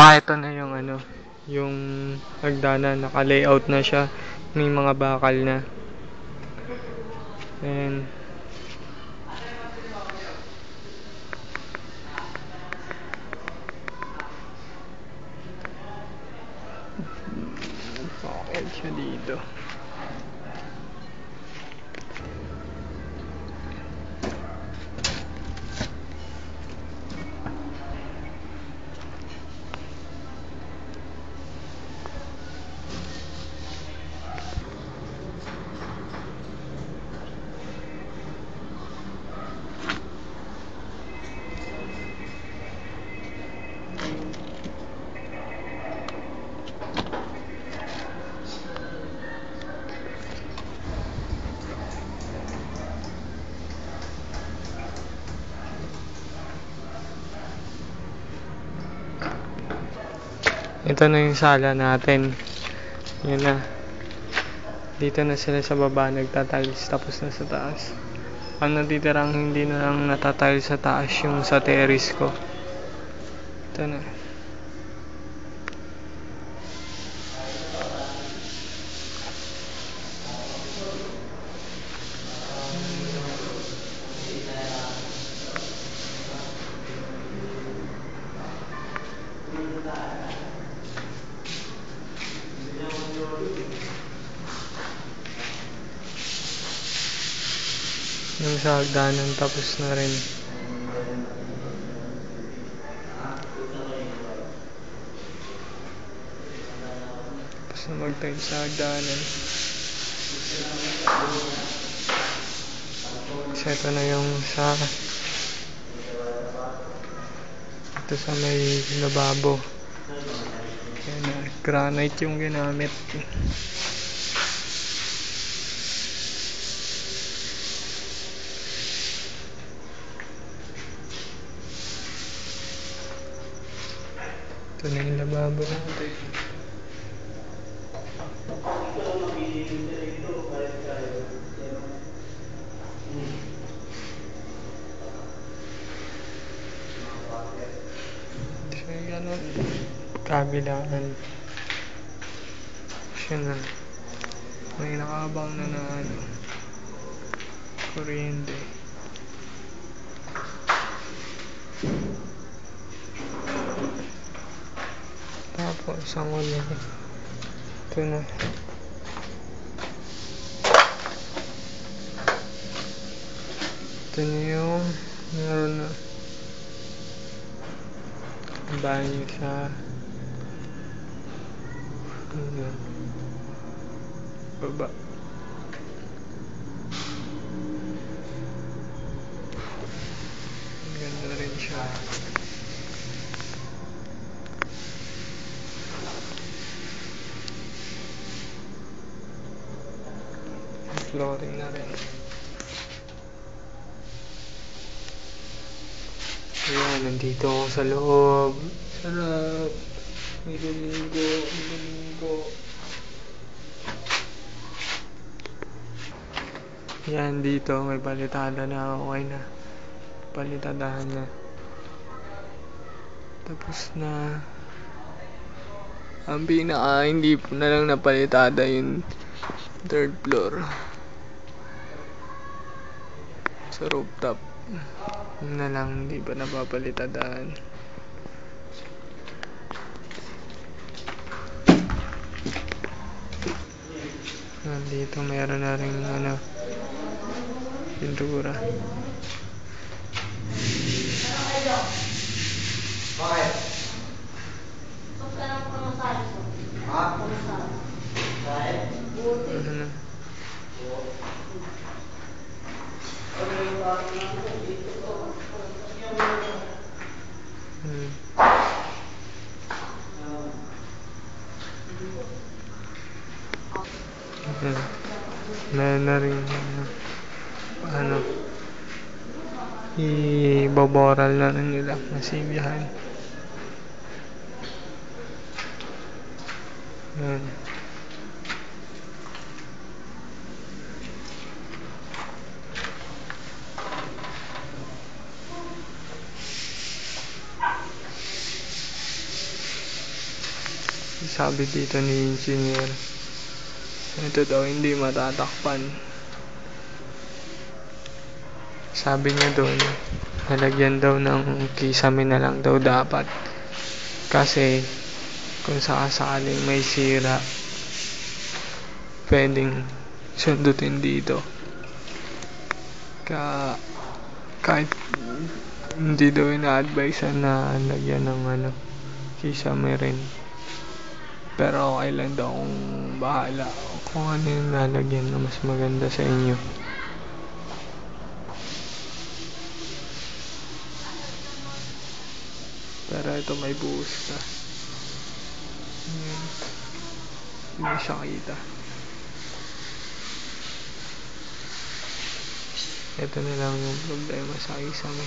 Ito na yung ano, yung hagdanan, naka-layout na siya. May mga bakal na. And bakal siya dito. Ito na yung sala natin. Yun na. Dito na sila sa baba nagtatiles, tapos na sa taas. Ang natitirang hindi na lang natatiles sa taas yung sa terrace ko. Ito na. Yung sa hagdanan tapos na rin. Tapos na mag-tiles sa hagdanan. So ito na yung sa ito sa may lababo. Yan na, granite yung ginamit. Ito na yung lababo natin. So ganun, kabilaan. Siya na. May nakabang na na ano, kuryente. Tapos ang ulo. Ito na. Ito na yung meron na banyo sa baba. Ganda rin siya. Flooring na rin. Ayan, nandito ako sa loob. Sarap. May lumigo. Yan, dito may palitada na. Okay na. Palitadahan na. Tapos na. Ang pinaka hindi po na lang napalitada yung third floor. Sa rooftop. Yun na lang, hindi pa napapalitadaan. Dito meron na rin ano, pintura. Bakit? Ano na? Meron na rin ano, iboboral na rin nila, masibihan. Yan. Sabi dito ni engineer, ito daw hindi matatakpan. Sabi niya doon, nalagyan daw ng kisame na lang daw dapat. Kasi kung sakasakaling may sira, pwedeng sundutin dito. Kahit hindi daw ina-advise na lagyan ng kisame rin. Pero okay lang daw kung bahala kung ano yung lalagyan na mas maganda sa inyo. Pero ito may buhos na. Hindi siya kita. Ito na lang yung problema sa kisame.